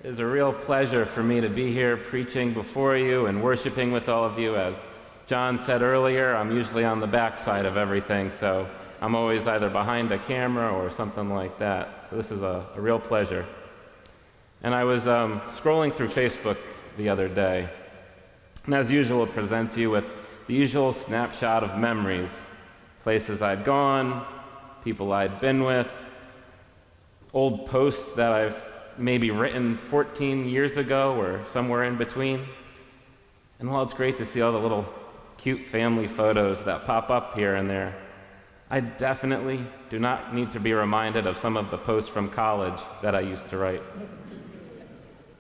It is a real pleasure for me to be here preaching before you and worshiping with all of you. As John said earlier, I'm usually on the backside of everything, so I'm always either behind a camera or something like that. So this is a real pleasure. And I was scrolling through Facebook the other day, and as usual, it presents you with the usual snapshot of memories, places I'd gone, people I'd been with, old posts that I've maybe written 14 years ago or somewhere in between. And while it's great to see all the little cute family photos that pop up here and there, I definitely do not need to be reminded of some of the posts from college that I used to write.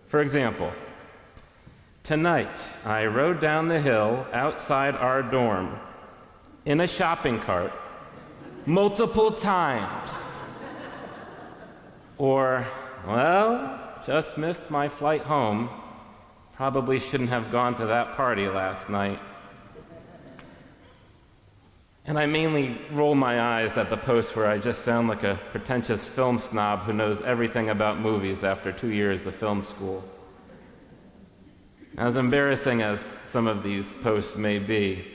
For example, tonight I rode down the hill outside our dorm in a shopping cart multiple times. Or, well, just missed my flight home. Probably shouldn't have gone to that party last night. And I mainly roll my eyes at the posts where I just sound like a pretentious film snob who knows everything about movies after 2 years of film school. As embarrassing as some of these posts may be,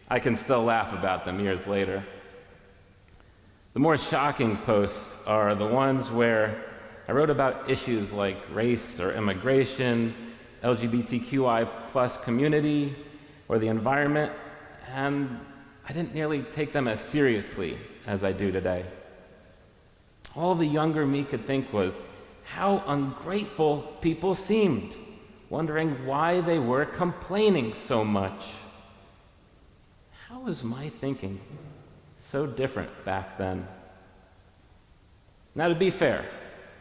I can still laugh about them years later. The more shocking posts are the ones where I wrote about issues like race or immigration, LGBTQI plus community, or the environment, and I didn't nearly take them as seriously as I do today. All the younger me could think was how ungrateful people seemed, wondering why they were complaining so much. How was my thinking so different back then? Now, to be fair,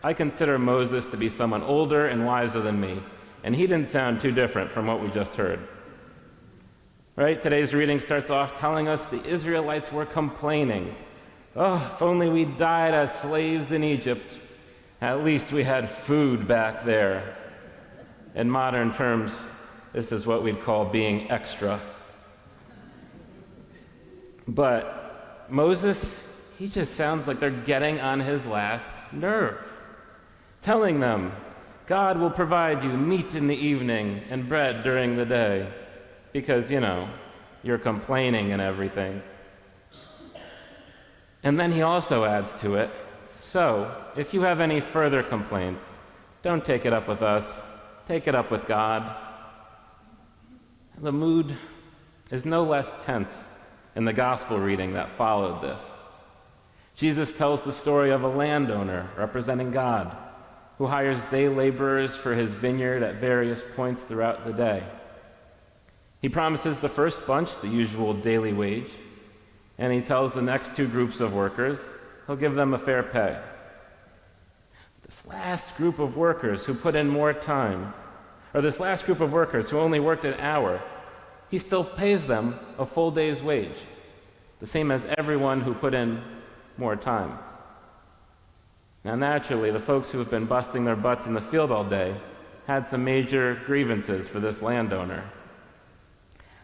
I consider Moses to be someone older and wiser than me, and he didn't sound too different from what we just heard. Right? Today's reading starts off telling us the Israelites were complaining. Oh, if only we died as slaves in Egypt. At least we had food back there. In modern terms, this is what we'd call being extra. But Moses, he just sounds like they're getting on his last nerve, telling them, God will provide you meat in the evening and bread during the day, because, you're complaining and everything. And then he also adds to it, so if you have any further complaints, don't take it up with us, take it up with God. The mood is no less tense in the gospel reading that followed this. Jesus tells the story of a landowner representing God who hires day laborers for his vineyard at various points throughout the day. He promises the first bunch the usual daily wage, and he tells the next two groups of workers he'll give them a fair pay. This last group of workers who put in more time, or this last group of workers who only worked an hour, he still pays them a full day's wage, the same as everyone who put in more time. Now, naturally, the folks who have been busting their butts in the field all day had some major grievances for this landowner.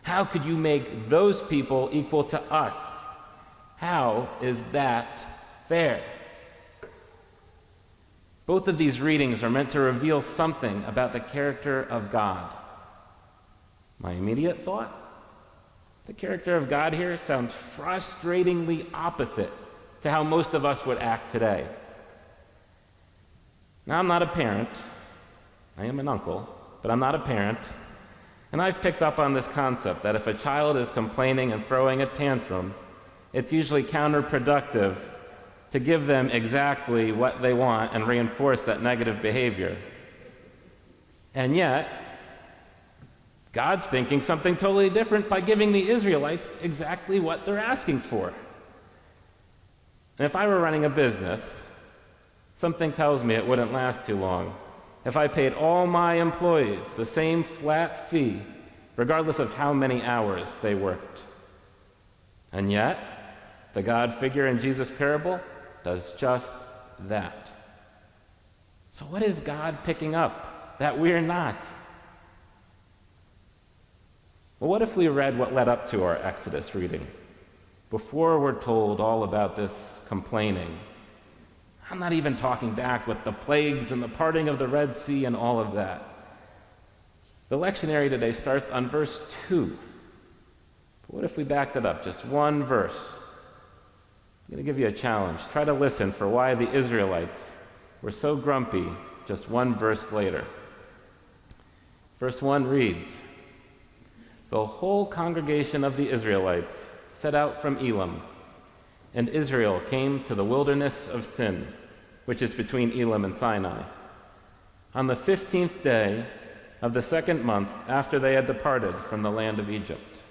How could you make those people equal to us? How is that fair? Both of these readings are meant to reveal something about the character of God. My immediate thought? The character of God here sounds frustratingly opposite to how most of us would act today. Now, I'm not a parent. I am an uncle, but I'm not a parent. And I've picked up on this concept that if a child is complaining and throwing a tantrum, it's usually counterproductive to give them exactly what they want and reinforce that negative behavior. And yet, God's thinking something totally different by giving the Israelites exactly what they're asking for. And if I were running a business, something tells me it wouldn't last too long if I paid all my employees the same flat fee, regardless of how many hours they worked. And yet, the God figure in Jesus' parable does just that. So what is God picking up that we're not? Well, what if we read what led up to our Exodus reading? Before we're told all about this complaining, I'm not even talking back with the plagues and the parting of the Red Sea and all of that. The lectionary today starts on verse 2. But what if we backed it up just one verse? I'm going to give you a challenge. Try to listen for why the Israelites were so grumpy just one verse later. Verse 1 reads, "The whole congregation of the Israelites set out from Elim, and Israel came to the wilderness of Sin, which is between Elim and Sinai, on the 15th day of the second month after they had departed from the land of Egypt."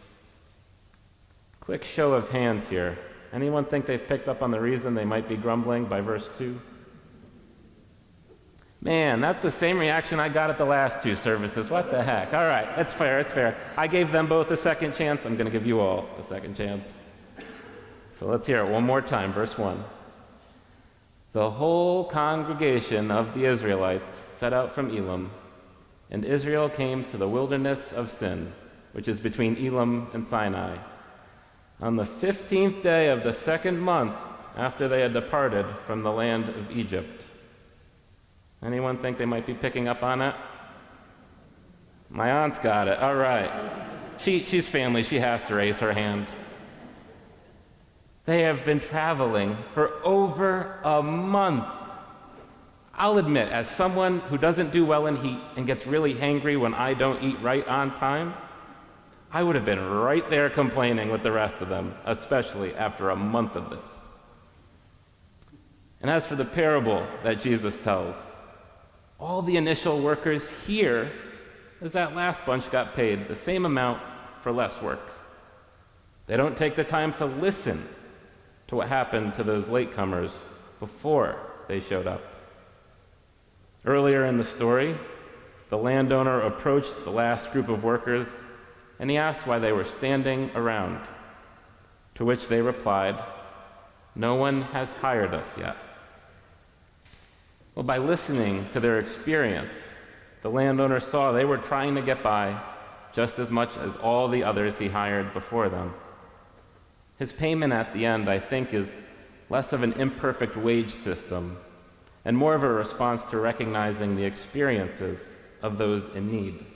Quick show of hands here. Anyone think they've picked up on the reason they might be grumbling by verse 2? Man, that's the same reaction I got at the last two services. What the heck? All right, it's fair, it's fair. I gave them both a second chance. I'm going to give you all a second chance. So let's hear it one more time, verse 1. "The whole congregation of the Israelites set out from Elim, and Israel came to the wilderness of Sin, which is between Elim and Sinai, on the 15th day of the second month after they had departed from the land of Egypt." Anyone think they might be picking up on it? My aunt's got it. All right. She's family. She has to raise her hand. They have been traveling for over a month. I'll admit, as someone who doesn't do well in heat and gets really hangry when I don't eat right on time, I would have been right there complaining with the rest of them, especially after a month of this. And as for the parable that Jesus tells, all the initial workers here, as that last bunch got paid the same amount for less work. They don't take the time to listen to what happened to those latecomers before they showed up. Earlier in the story, the landowner approached the last group of workers and he asked why they were standing around, to which they replied, "No one has hired us yet." Well, by listening to their experience, the landowner saw they were trying to get by just as much as all the others he hired before them. His payment at the end, I think, is less of an imperfect wage system and more of a response to recognizing the experiences of those in need.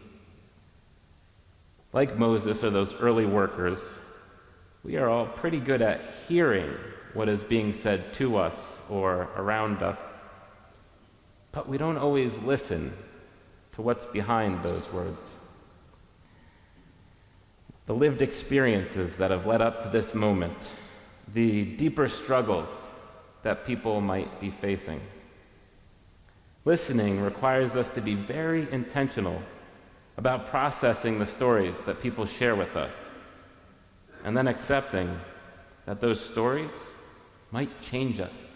Like Moses or those early workers, we are all pretty good at hearing what is being said to us or around us, but we don't always listen to what's behind those words. The lived experiences that have led up to this moment, the deeper struggles that people might be facing. Listening requires us to be very intentional about processing the stories that people share with us, and then accepting that those stories might change us.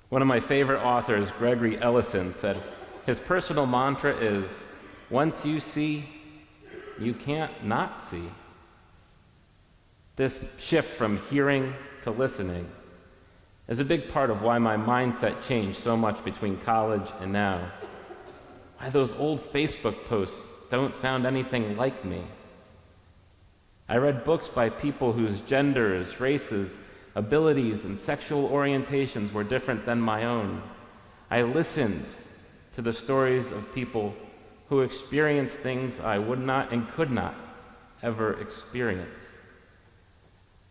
One of my favorite authors, Gregory Ellison, said his personal mantra is, "Once you see, you can't not see." This shift from hearing to listening is a big part of why my mindset changed so much between college and now. Why those old Facebook posts don't sound anything like me. I read books by people whose genders, races, abilities, and sexual orientations were different than my own. I listened to the stories of people who experienced things I would not and could not ever experience.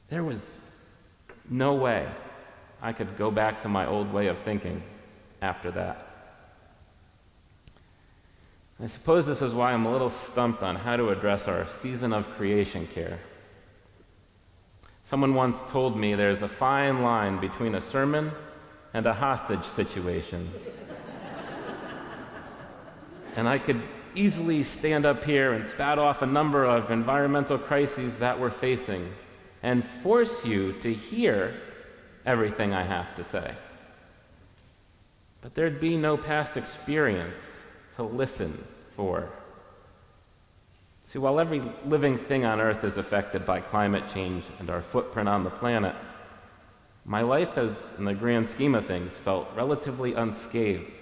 There was no way I could go back to my old way of thinking after that. I suppose this is why I'm a little stumped on how to address our season of creation care. Someone once told me there's a fine line between a sermon and a hostage situation. And I could easily stand up here and spout off a number of environmental crises that we're facing and force you to hear everything I have to say. But there'd be no past experience to listen for. See, while every living thing on earth is affected by climate change and our footprint on the planet, my life has, in the grand scheme of things, felt relatively unscathed.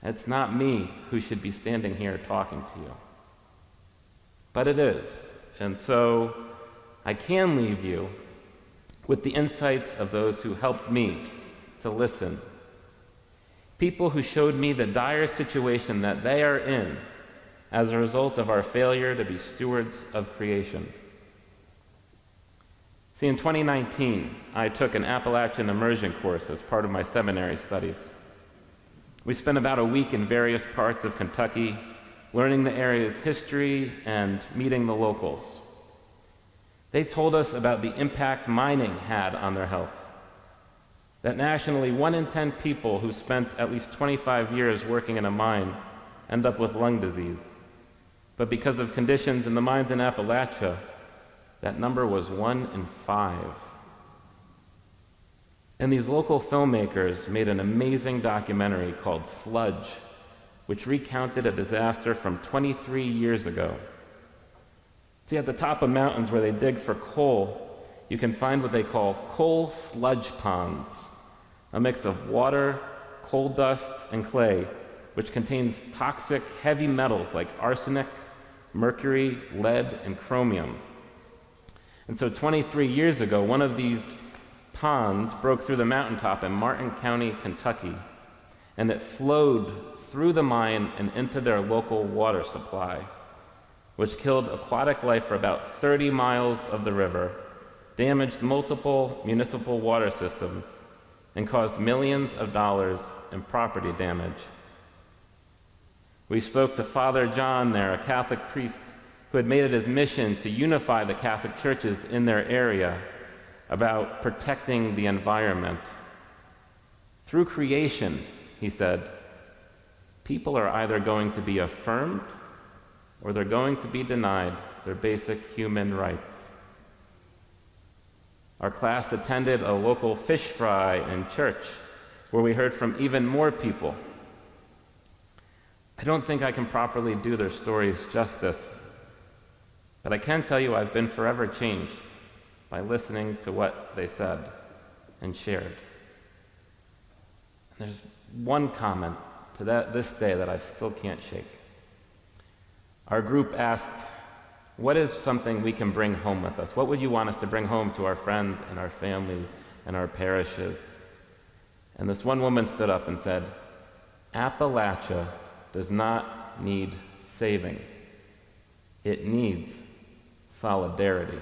It's not me who should be standing here talking to you. But it is. And so I can leave you with the insights of those who helped me to listen. People who showed me the dire situation that they are in as a result of our failure to be stewards of creation. See, in 2019, I took an Appalachian immersion course as part of my seminary studies. We spent about a week in various parts of Kentucky, learning the area's history and meeting the locals. They told us about the impact mining had on their health. That nationally, 1 in 10 people who spent at least 25 years working in a mine end up with lung disease. But because of conditions in the mines in Appalachia, that number was 1 in 5. And these local filmmakers made an amazing documentary called Sludge, which recounted a disaster from 23 years ago. See, at the top of mountains where they dig for coal, you can find what they call coal sludge ponds, a mix of water, coal dust, and clay, which contains toxic heavy metals like arsenic, mercury, lead, and chromium. And so 23 years ago, one of these ponds broke through the mountaintop in Martin County, Kentucky, and it flowed through the mine and into their local water supply, which killed aquatic life for about 30 miles of the river, damaged multiple municipal water systems, and caused millions of dollars in property damage. We spoke to Father John there, a Catholic priest who had made it his mission to unify the Catholic churches in their area about protecting the environment. Through creation, he said, people are either going to be affirmed or they're going to be denied their basic human rights. Our class attended a local fish fry in church where we heard from even more people. I don't think I can properly do their stories justice, but I can tell you I've been forever changed by listening to what they said and shared. And there's one comment to this day that I still can't shake. Our group asked, what is something we can bring home with us? What would you want us to bring home to our friends and our families and our parishes? And this one woman stood up and said, Appalachia does not need saving. It needs solidarity.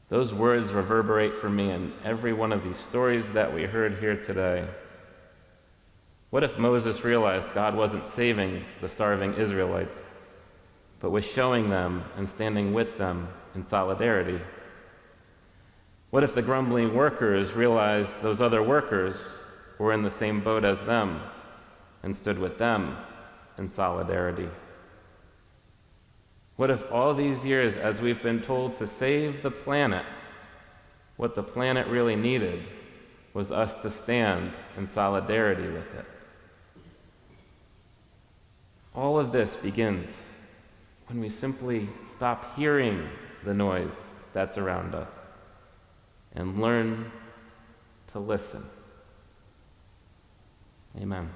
Those words reverberate for me in every one of these stories that we heard here today. What if Moses realized God wasn't saving the starving Israelites, but was showing them and standing with them in solidarity? What if the grumbling workers realized those other workers were in the same boat as them and stood with them in solidarity? What if all these years, as we've been told to save the planet, what the planet really needed was us to stand in solidarity with it? All of this begins when we simply stop hearing the noise that's around us and learn to listen. Amen.